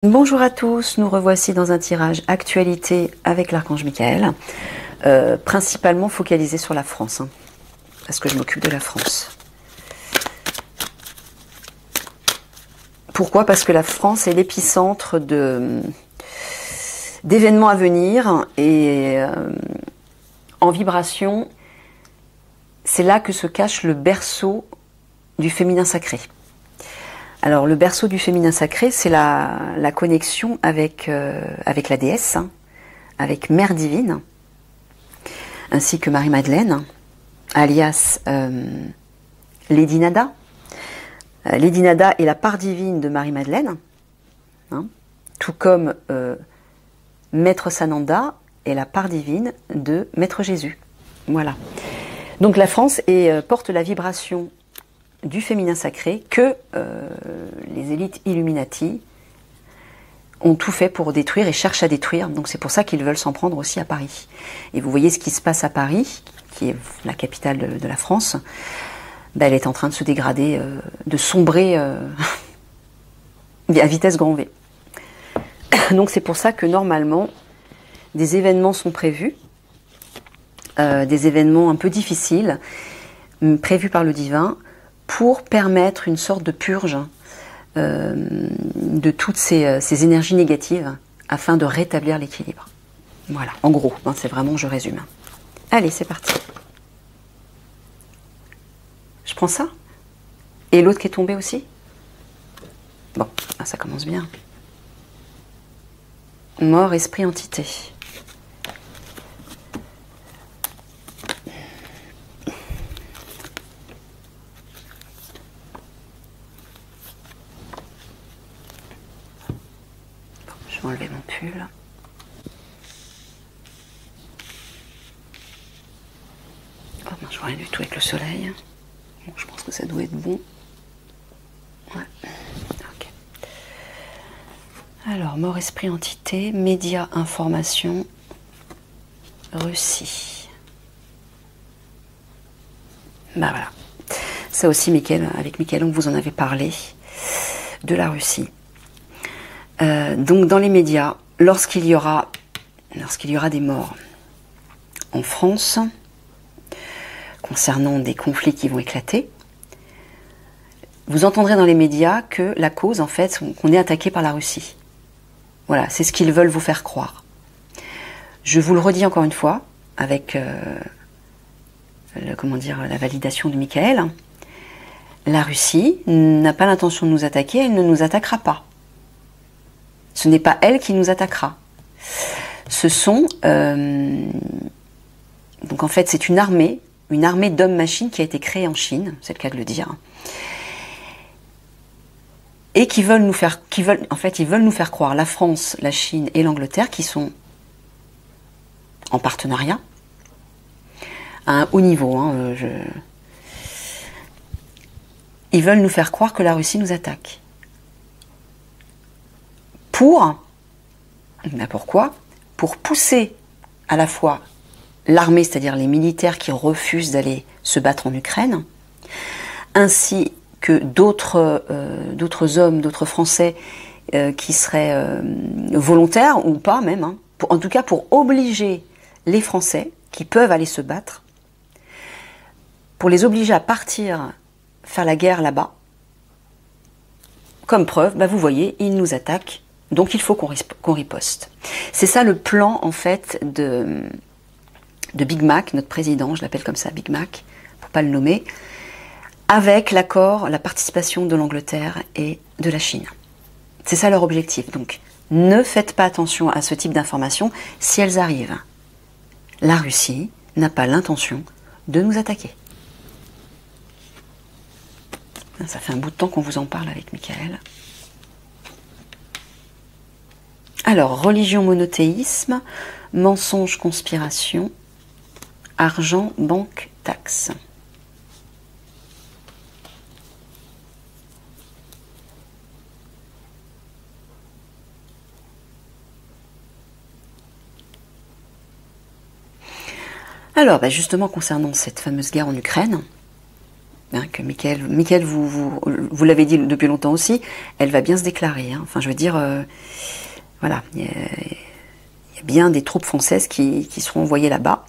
Bonjour à tous, nous revoici dans un tirage actualité avec l'archange Michael, principalement focalisé sur la France, parce que je m'occupe de la France. Pourquoi? Parce que la France est l'épicentre d'événements à venir et en vibration, c'est là que se cache le berceau du féminin sacré. Alors le berceau du féminin sacré, c'est la connexion avec la déesse, avec Mère Divine, ainsi que Marie-Madeleine, alias Lady Nada. Lady Nada est la part divine de Marie-Madeleine, tout comme Maître Sananda est la part divine de Maître Jésus. Voilà. Donc la France porte la vibration du féminin sacré que les élites Illuminati ont tout fait pour détruire et cherchent à détruire. Donc c'est pour ça qu'ils veulent s'en prendre aussi à Paris. Et vous voyez ce qui se passe à Paris, qui est la capitale de la France. Ben, elle est en train de se dégrader, de sombrer à vitesse grand V. Donc c'est pour ça que normalement, des événements sont prévus, des événements un peu difficiles, prévus par le divin, pour permettre une sorte de purge de toutes ces énergies négatives afin de rétablir l'équilibre. Voilà, en gros, c'est vraiment, je résume. Allez, c'est parti. Je prends ça. Et l'autre qui est tombé aussi. Bon, ça commence bien. Mort, esprit, entité. Je vais enlever mon pull. Oh non, je vois rien du tout avec le soleil. Bon, je pense que ça doit être bon. Ouais. Ok. Alors, mort, esprit, entité, médias, information, Russie. Bah voilà. Ça aussi, avec Michael, on vous en avait parlé de la Russie. Donc dans les médias, lorsqu'il y aura des morts en France, concernant des conflits qui vont éclater, vous entendrez dans les médias que la cause, en fait, qu'on est attaqué par la Russie. Voilà, c'est ce qu'ils veulent vous faire croire. Je vous le redis encore une fois, avec la validation de Michael, la Russie n'a pas l'intention de nous attaquer, elle ne nous attaquera pas. Ce n'est pas elle qui nous attaquera. Ce sont... donc en fait, c'est une armée d'hommes-machines qui a été créée en Chine, c'est le cas de le dire, et ils veulent nous faire croire, la France, la Chine et l'Angleterre, qui sont en partenariat, à un haut niveau. Ils veulent nous faire croire que la Russie nous attaque. Pourquoi? Pour pousser à la fois l'armée, c'est-à-dire les militaires qui refusent d'aller se battre en Ukraine, ainsi que d'autres hommes, d'autres Français qui seraient volontaires ou pas même, en tout cas pour obliger les Français qui peuvent aller se battre, pour les obliger à partir faire la guerre là-bas. Comme preuve, vous voyez, ils nous attaquent. Donc il faut qu'on riposte. C'est ça le plan en fait de Big Mac, notre président, je l'appelle comme ça, Big Mac, pour pas le nommer, avec l'accord, la participation de l'Angleterre et de la Chine. C'est ça leur objectif. Donc ne faites pas attention à ce type d'informations si elles arrivent. La Russie n'a pas l'intention de nous attaquer. Ça fait un bout de temps qu'on vous en parle avec Michael. Alors, religion, monothéisme, mensonge, conspiration, argent, banque, taxe. Alors, justement, concernant cette fameuse guerre en Ukraine, Hein, que Michael vous l'avez dit depuis longtemps aussi, elle va bien se déclarer. Hein. Enfin, je veux dire, voilà, il y a bien des troupes françaises qui seront envoyées là-bas.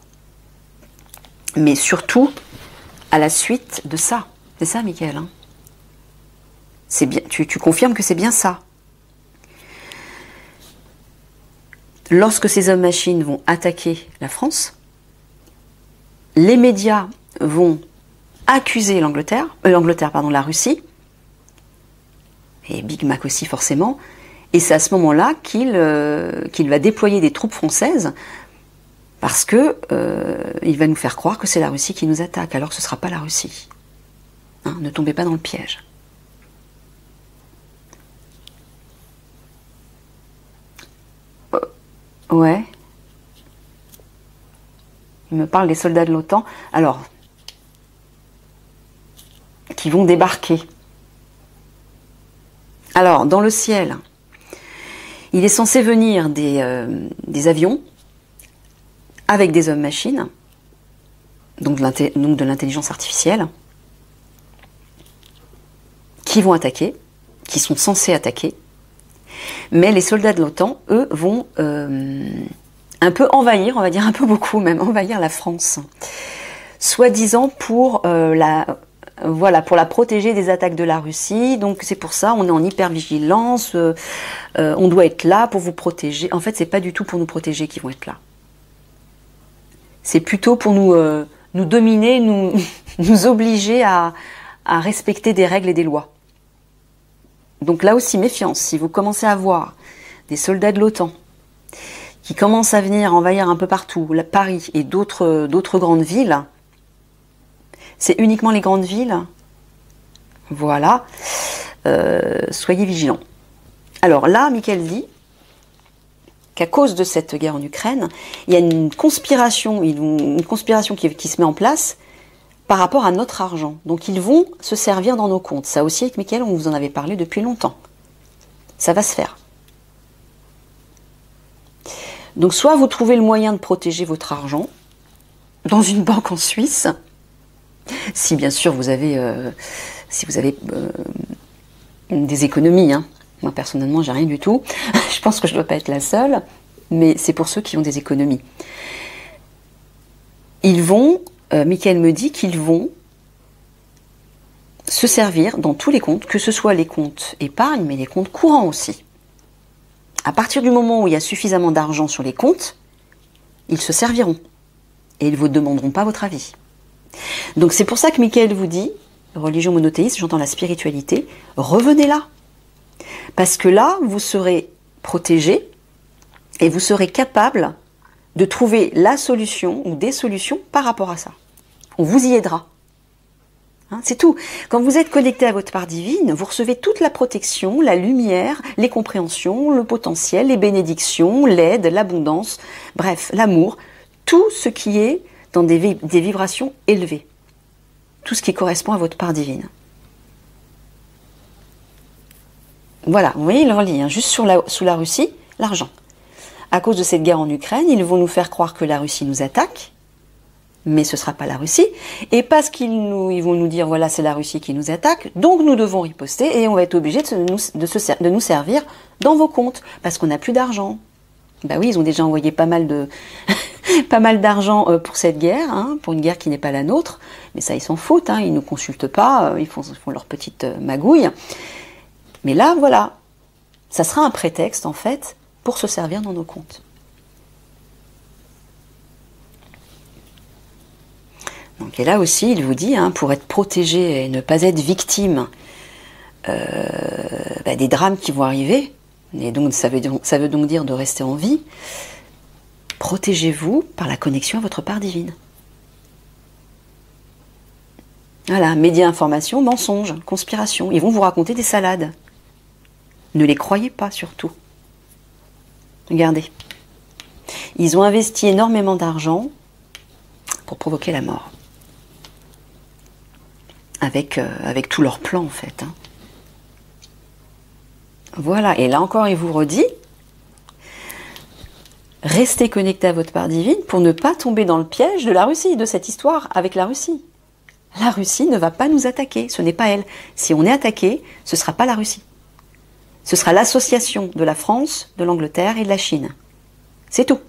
Mais surtout, à la suite de ça. C'est ça, Michael. Hein. C'est bien. Tu confirmes que c'est bien ça. Lorsque ces hommes-machines vont attaquer la France, les médias vont accuser la Russie, et Big Mac aussi forcément, et c'est à ce moment-là qu'il va déployer des troupes françaises, parce que il va nous faire croire que c'est la Russie qui nous attaque, alors que ce ne sera pas la Russie. Hein, ne tombez pas dans le piège. Ouais. Il me parle des soldats de l'OTAN. Alors, qui vont débarquer. Alors, dans le ciel, il est censé venir des avions avec des hommes-machines, donc de l'intelligence artificielle, qui vont attaquer, qui sont censés attaquer. Mais les soldats de l'OTAN, eux, vont un peu envahir, on va dire un peu beaucoup même, envahir la France. Soi-disant pour pour la protéger des attaques de la Russie. Donc c'est pour ça, on est en hypervigilance, on doit être là pour vous protéger. En fait, c'est pas du tout pour nous protéger qu'ils vont être là. C'est plutôt pour nous dominer, nous obliger à respecter des règles et des lois. Donc là aussi, méfiance. Si vous commencez à voir des soldats de l'OTAN qui commencent à venir envahir un peu partout, Paris et d'autres grandes villes, c'est uniquement les grandes villes. Voilà. Soyez vigilants. Alors là, Michael dit qu'à cause de cette guerre en Ukraine, il y a une conspiration qui se met en place par rapport à notre argent. Donc ils vont se servir dans nos comptes. Ça aussi, avec Michael, on vous en avait parlé depuis longtemps. Ça va se faire. Donc soit vous trouvez le moyen de protéger votre argent dans une banque en Suisse, si bien sûr vous avez, des économies. Hein. Moi personnellement, j'ai rien du tout. Je pense que je ne dois pas être la seule, mais c'est pour ceux qui ont des économies. Ils vont, Michael me dit qu'ils vont se servir dans tous les comptes, que ce soit les comptes épargne, mais les comptes courants aussi. À partir du moment où il y a suffisamment d'argent sur les comptes, ils se serviront. Et ils ne vous demanderont pas votre avis. Donc c'est pour ça que Michael vous dit, religion monothéiste, j'entends la spiritualité, revenez là. Parce que là, vous serez protégé et vous serez capable de trouver la solution ou des solutions par rapport à ça. On vous y aidera. Hein, c'est tout. Quand vous êtes connecté à votre part divine, vous recevez toute la protection, la lumière, les compréhensions, le potentiel, les bénédictions, l'aide, l'abondance, bref, l'amour, tout ce qui est dans des vibrations élevées. Tout ce qui correspond à votre part divine. Voilà, vous voyez leur lien, juste sous la Russie, l'argent. À cause de cette guerre en Ukraine, ils vont nous faire croire que la Russie nous attaque, mais ce ne sera pas la Russie. Et parce qu'ils vont nous dire, voilà, c'est la Russie qui nous attaque, donc nous devons riposter et on va être obligés de nous servir dans vos comptes, parce qu'on n'a plus d'argent. Ben oui, ils ont déjà envoyé pas mal d'argent pour cette guerre, hein, pour une guerre qui n'est pas la nôtre, mais ça ils s'en foutent, hein, ils ne nous consultent pas, ils font leur petite magouille. Mais là, voilà, ça sera un prétexte en fait pour se servir dans nos comptes. Donc, et là aussi, il vous dit, hein, pour être protégé et ne pas être victime des drames qui vont arriver, et donc ça veut donc dire de rester en vie, protégez-vous par la connexion à votre part divine. Voilà, médias, information, mensonges, conspiration. Ils vont vous raconter des salades. Ne les croyez pas surtout. Regardez. Ils ont investi énormément d'argent pour provoquer la mort. Avec tout leur plan en fait. Hein. Voilà, et là encore il vous redit, restez connecté à votre part divine pour ne pas tomber dans le piège de la Russie, de cette histoire avec la Russie. La Russie ne va pas nous attaquer, ce n'est pas elle. Si on est attaqué, ce ne sera pas la Russie. Ce sera l'association de la France, de l'Angleterre et de la Chine. C'est tout.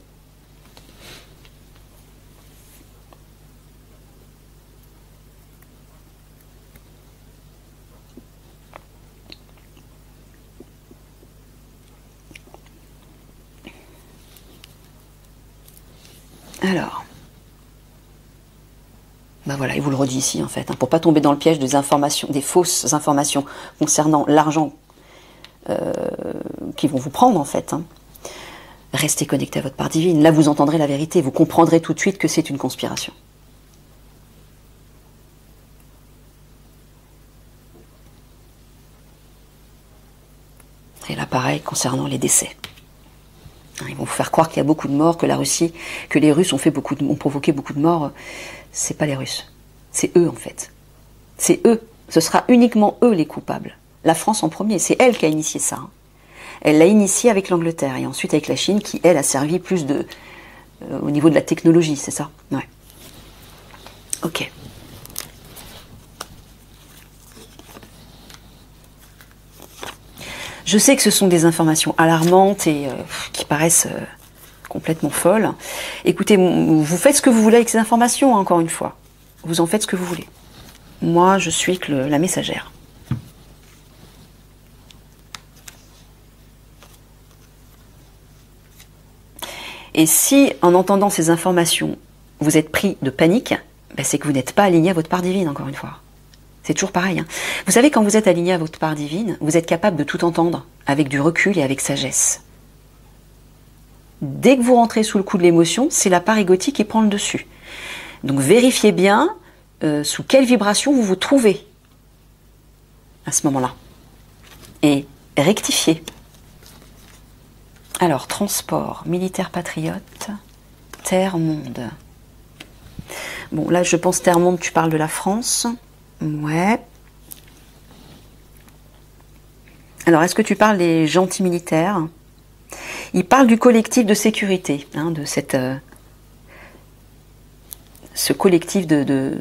Alors, ben voilà, il vous le redit ici en fait, hein, pour pas tomber dans le piège des informations, des fausses informations concernant l'argent qui vont vous prendre en fait. Hein. Restez connecté à votre part divine. Là, vous entendrez la vérité, vous comprendrez tout de suite que c'est une conspiration. Et là, pareil, concernant les décès. Ils vont vous faire croire qu'il y a beaucoup de morts, que la Russie, que les Russes ont provoqué beaucoup de morts. C'est pas les Russes. C'est eux, en fait. C'est eux. Ce sera uniquement eux les coupables. La France en premier. C'est elle qui a initié ça. Hein. Elle l'a initié avec l'Angleterre et ensuite avec la Chine qui, elle, a servi plus de... au niveau de la technologie, c'est ça? Ouais. Ok. Je sais que ce sont des informations alarmantes et qui paraissent complètement folles. Écoutez, vous faites ce que vous voulez avec ces informations, hein, encore une fois. Vous en faites ce que vous voulez. Moi, je suis que la messagère. Et si, en entendant ces informations, vous êtes pris de panique, ben c'est que vous n'êtes pas aligné à votre part divine, encore une fois. C'est toujours pareil. Hein. Vous savez, quand vous êtes aligné à votre part divine, vous êtes capable de tout entendre, avec du recul et avec sagesse. Dès que vous rentrez sous le coup de l'émotion, c'est la part égotique qui prend le dessus. Donc vérifiez bien sous quelle vibration vous vous trouvez à ce moment-là. Et rectifiez. Alors, transport, militaire patriote, terre-monde. Bon, là, je pense terre-monde, tu parles de la France. Ouais. Alors, est-ce que tu parles des gentils militaires? Il parle du collectif de sécurité, hein, de ce collectif de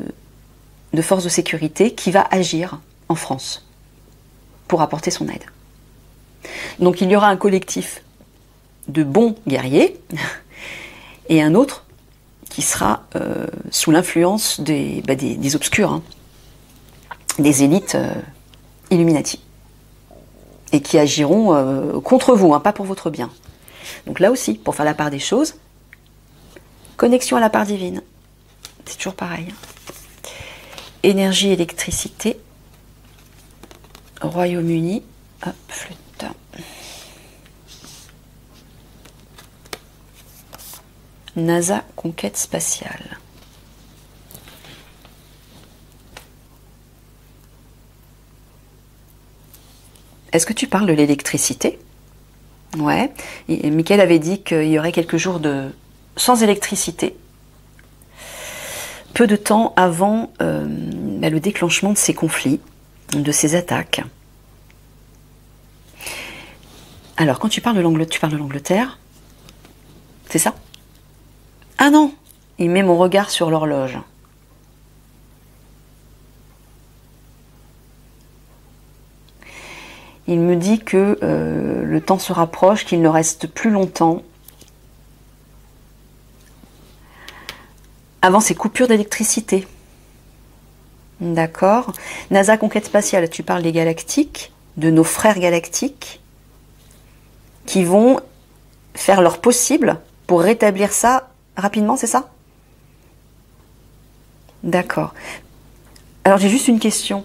forces de sécurité qui va agir en France pour apporter son aide. Donc, il y aura un collectif de bons guerriers et un autre qui sera sous l'influence des obscurs, hein, des élites Illuminati, et qui agiront contre vous, hein, pas pour votre bien. Donc là aussi, pour faire la part des choses, connexion à la part divine, c'est toujours pareil. Énergie, électricité, Royaume-Uni, hop, flûte. NASA, conquête spatiale. Est-ce que tu parles de l'électricité? Ouais. Et Michael avait dit qu'il y aurait quelques jours sans électricité. Peu de temps avant le déclenchement de ces conflits, de ces attaques. Alors, quand tu parles de l'Angleterre, c'est ça? Ah non, il met mon regard sur l'horloge. Il me dit que le temps se rapproche, qu'il ne reste plus longtemps avant ces coupures d'électricité. D'accord. NASA Conquête Spatiale, tu parles des galactiques, de nos frères galactiques, qui vont faire leur possible pour rétablir ça rapidement, c'est ça? D'accord. Alors j'ai juste une question.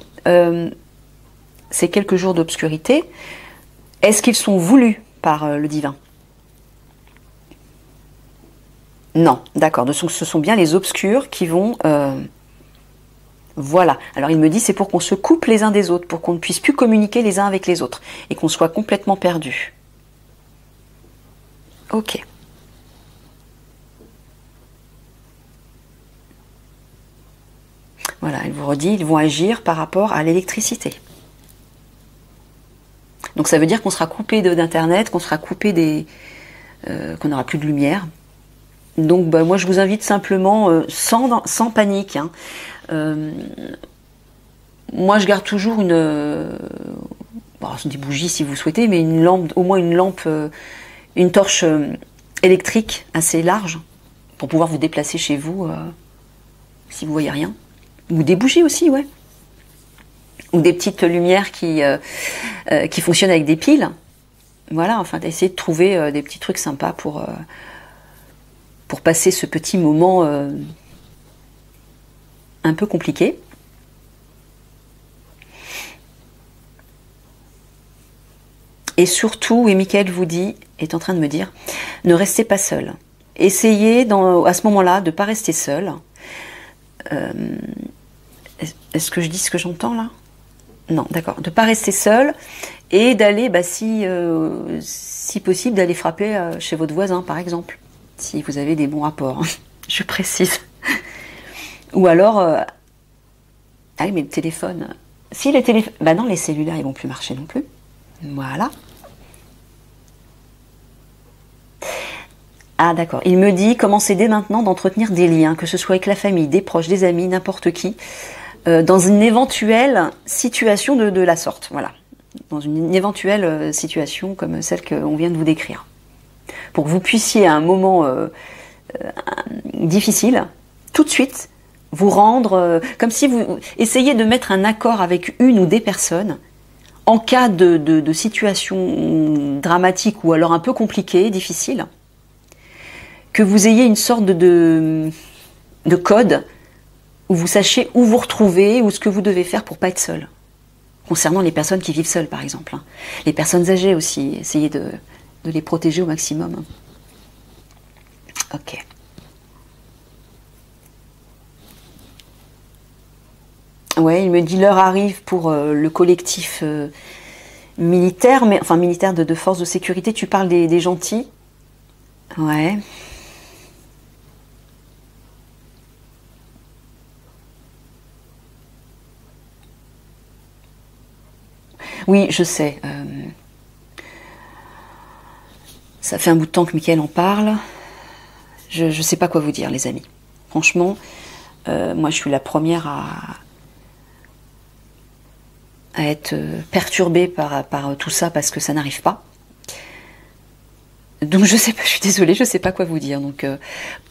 Ces quelques jours d'obscurité, est-ce qu'ils sont voulus par le divin? Non, d'accord. Ce sont bien les obscurs qui vont... Voilà. Alors il me dit c'est pour qu'on se coupe les uns des autres, pour qu'on ne puisse plus communiquer les uns avec les autres, et qu'on soit complètement perdus. Ok. Voilà, il vous redit, ils vont agir par rapport à l'électricité. Donc ça veut dire qu'on sera coupé d'internet, qu'on sera coupé qu'on n'aura plus de lumière. Donc bah, moi je vous invite simplement, sans panique, hein. Moi je garde toujours des bougies si vous souhaitez, mais une lampe, au moins une lampe, une torche électrique assez large pour pouvoir vous déplacer chez vous si vous voyez rien. Ou des bougies aussi, ouais. Ou des petites lumières qui fonctionnent avec des piles. Voilà, enfin d'essayer de trouver des petits trucs sympas pour passer ce petit moment un peu compliqué. Et surtout, et Michael vous dit, est en train de me dire, ne restez pas seul. Essayez à ce moment-là de ne pas rester seul. Est-ce que je dis ce que j'entends là? Non, d'accord. De ne pas rester seul et d'aller, si possible, d'aller frapper chez votre voisin, par exemple, si vous avez des bons rapports. Je précise. Ou alors, ah oui, mais le téléphone. Si les téléphones, non, les cellulaires, ils vont plus marcher non plus. Voilà. Ah d'accord, il me dit, commencez dès maintenant d'entretenir des liens, que ce soit avec la famille, des proches, des amis, n'importe qui, dans une éventuelle situation de la sorte, voilà. Dans une éventuelle situation comme celle qu'on vient de vous décrire. Pour que vous puissiez à un moment difficile, tout de suite, vous rendre, comme si vous essayez de mettre un accord avec une ou des personnes, en cas de situation dramatique ou alors un peu compliquée, difficile, que vous ayez une sorte de code où vous sachiez où vous retrouver ou ce que vous devez faire pour pas être seul. Concernant les personnes qui vivent seules, par exemple. Les personnes âgées aussi, essayez de les protéger au maximum. Ok. Ouais, il me dit l'heure arrive pour le collectif militaire, enfin militaire de forces de sécurité. Tu parles des gentils. Ouais. Oui, je sais. Ça fait un bout de temps que Mickaël en parle. Je ne sais pas quoi vous dire, les amis. Franchement, moi, je suis la première à être perturbée par tout ça parce que ça n'arrive pas. Donc je sais pas, je suis désolée, je sais pas quoi vous dire. Donc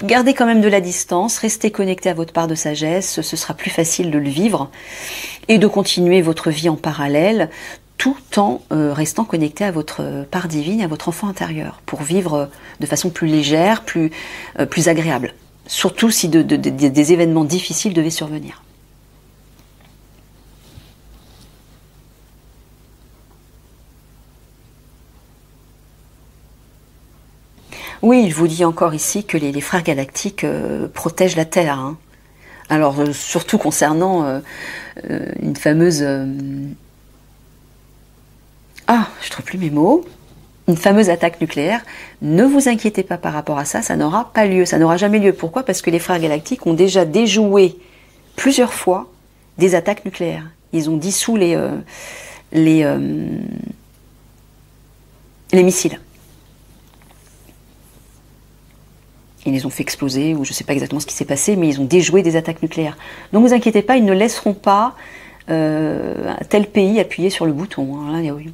gardez quand même de la distance, restez connecté à votre part de sagesse, ce sera plus facile de le vivre et de continuer votre vie en parallèle, tout en restant connecté à votre part divine, à votre enfant intérieur, pour vivre de façon plus légère, plus agréable. Surtout si des événements difficiles devaient survenir. Oui, je vous dis encore ici que les frères galactiques protègent la Terre. Hein. Alors, surtout concernant une fameuse... je trouve plus mes mots. Une fameuse attaque nucléaire. Ne vous inquiétez pas par rapport à ça, ça n'aura pas lieu. Ça n'aura jamais lieu. Pourquoi? Parce que les frères galactiques ont déjà déjoué plusieurs fois des attaques nucléaires. Ils ont dissous les missiles. Ils les ont fait exploser, ou je ne sais pas exactement ce qui s'est passé, mais ils ont déjoué des attaques nucléaires. Donc ne vous inquiétez pas, ils ne laisseront pas tel pays appuyer sur le bouton. Hein. Là, oui.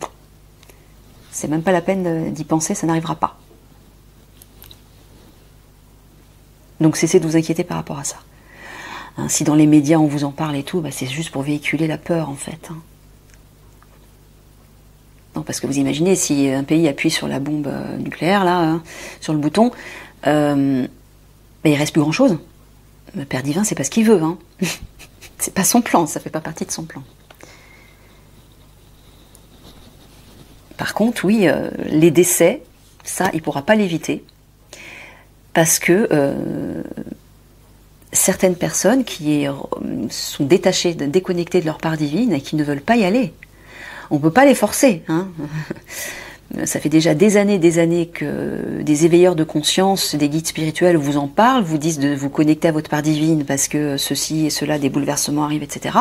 C'est même pas la peine d'y penser, ça n'arrivera pas. Donc cessez de vous inquiéter par rapport à ça. Hein, si dans les médias on vous en parle et tout, c'est juste pour véhiculer la peur en fait. Hein. Non, parce que vous imaginez, si un pays appuie sur la bombe nucléaire, là, hein, sur le bouton, il reste plus grand chose. Le Père divin, c'est pas ce qu'il veut. Hein. C'est pas son plan, ça fait pas partie de son plan. Par contre, oui, les décès, ça, il pourra pas l'éviter. Parce que certaines personnes qui sont détachées, déconnectées de leur part divine et qui ne veulent pas y aller. On peut pas les forcer. Hein. Ça fait déjà des années que des éveilleurs de conscience, des guides spirituels vous en parlent, vous disent de vous connecter à votre part divine parce que ceci et cela, des bouleversements arrivent, etc.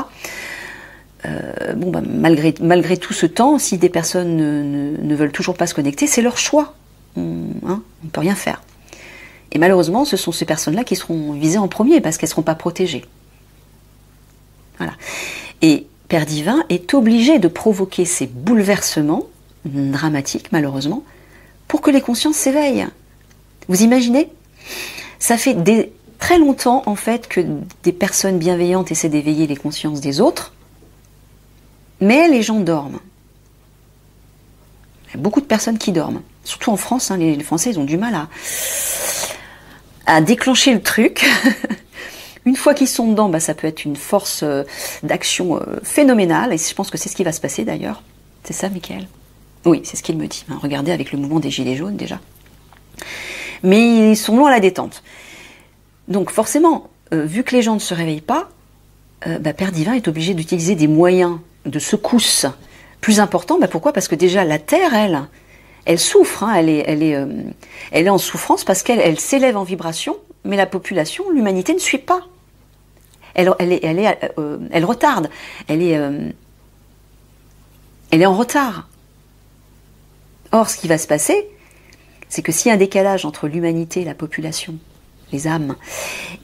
Malgré tout ce temps, si des personnes ne veulent toujours pas se connecter, c'est leur choix. On ne peut rien faire. Et malheureusement, ce sont ces personnes-là qui seront visées en premier parce qu'elles ne seront pas protégées. Voilà. Et Père Divin est obligé de provoquer ces bouleversements dramatiques, malheureusement, pour que les consciences s'éveillent. Vous imaginez? Ça fait très longtemps, en fait, que des personnes bienveillantes essaient d'éveiller les consciences des autres, mais les gens dorment. Il y a beaucoup de personnes qui dorment. Surtout en France, hein, les Français, ils ont du mal à déclencher le truc. Une fois qu'ils sont dedans, ça peut être une force d'action phénoménale, et je pense que c'est ce qui va se passer d'ailleurs. C'est ça, Michael? Oui, c'est ce qu'il me dit. Hein. Regardez avec le mouvement des gilets jaunes déjà. Mais ils sont longs à la détente. Donc forcément, vu que les gens ne se réveillent pas, Père Divin est obligé d'utiliser des moyens de secousse plus importants. Pourquoi? Parce que déjà la Terre, elle souffre, hein, elle est en souffrance parce qu'elle s'élève en vibration, mais la population, l'humanité ne suit pas. Elle retarde, elle est en retard. Or, ce qui va se passer, c'est que s'il y a un décalage entre l'humanité, la population, les âmes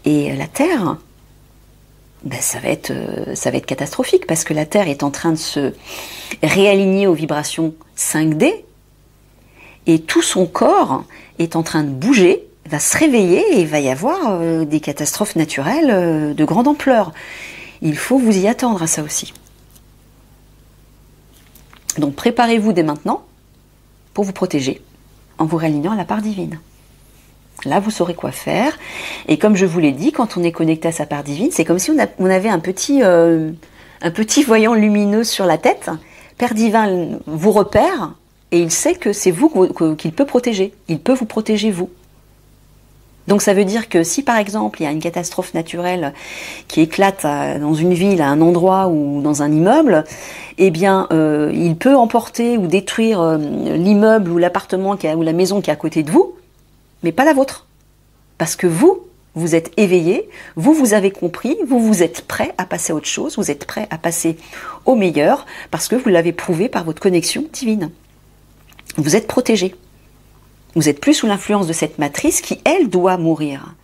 et la Terre, ça va être catastrophique parce que la Terre est en train de se réaligner aux vibrations 5D et tout son corps est en train de bouger, va se réveiller et il va y avoir des catastrophes naturelles de grande ampleur. Il faut vous y attendre à ça aussi. Donc préparez-vous dès maintenant pour vous protéger en vous réalignant à la part divine. Là, vous saurez quoi faire. Et comme je vous l'ai dit, quand on est connecté à sa part divine, c'est comme si on avait un petit voyant lumineux sur la tête. Père Divin vous repère et il sait que c'est vous qu'il peut protéger. Il peut vous protéger, vous. Donc ça veut dire que si par exemple il y a une catastrophe naturelle qui éclate dans une ville, à un endroit ou dans un immeuble, eh bien il peut emporter ou détruire l'immeuble ou l'appartement ou la maison qui est à côté de vous, mais pas la vôtre. Parce que vous êtes éveillé, vous avez compris, vous êtes prêt à passer à autre chose, vous êtes prêt à passer au meilleur, parce que vous l'avez prouvé par votre connexion divine. Vous êtes protégé. Vous êtes plus sous l'influence de cette matrice qui, elle, doit mourir.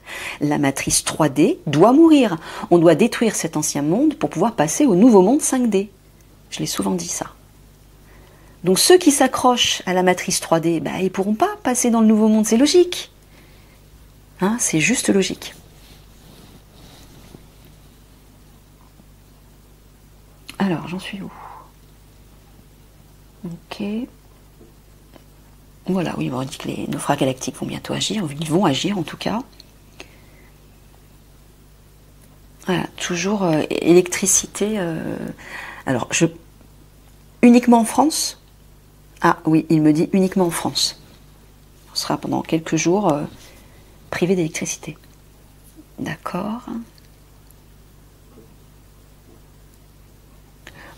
La matrice 3D doit mourir. On doit détruire cet ancien monde pour pouvoir passer au nouveau monde 5D. Je l'ai souvent dit ça. Donc ceux qui s'accrochent à la matrice 3D, ils ne pourront pas passer dans le nouveau monde, c'est logique. Hein, c'est juste logique. Alors, j'en suis où? Ok. Voilà, oui, on dit que nos frères galactiques vont bientôt agir, ils vont agir en tout cas. Voilà, toujours électricité. Alors, uniquement en France? Ah oui, il me dit uniquement en France. On sera pendant quelques jours privé d'électricité. D'accord.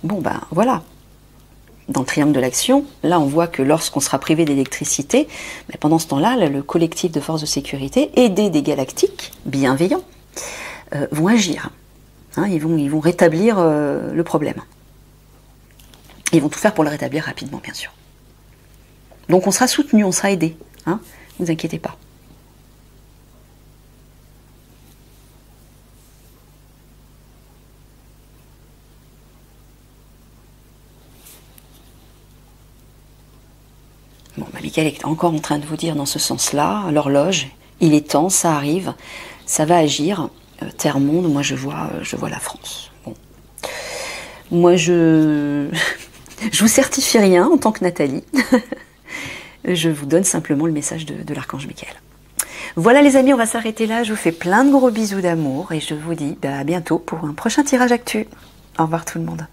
Bon, voilà. Dans le triangle de l'action, là on voit que lorsqu'on sera privé d'électricité, pendant ce temps-là, le collectif de forces de sécurité, aidé des galactiques bienveillants, vont agir. Hein, ils vont rétablir le problème. Ils vont tout faire pour le rétablir rapidement, bien sûr. Donc on sera soutenu, on sera aidé. Hein, ne vous inquiétez pas. Bon, Michael est encore en train de vous dire dans ce sens-là, l'horloge, il est temps, ça arrive, ça va agir. Terre-monde, moi je vois la France. Bon. Moi je vous certifie rien en tant que Nathalie. Je vous donne simplement le message de l'archange Michael. Voilà les amis, on va s'arrêter là. Je vous fais plein de gros bisous d'amour et je vous dis à bientôt pour un prochain tirage actu. Au revoir tout le monde.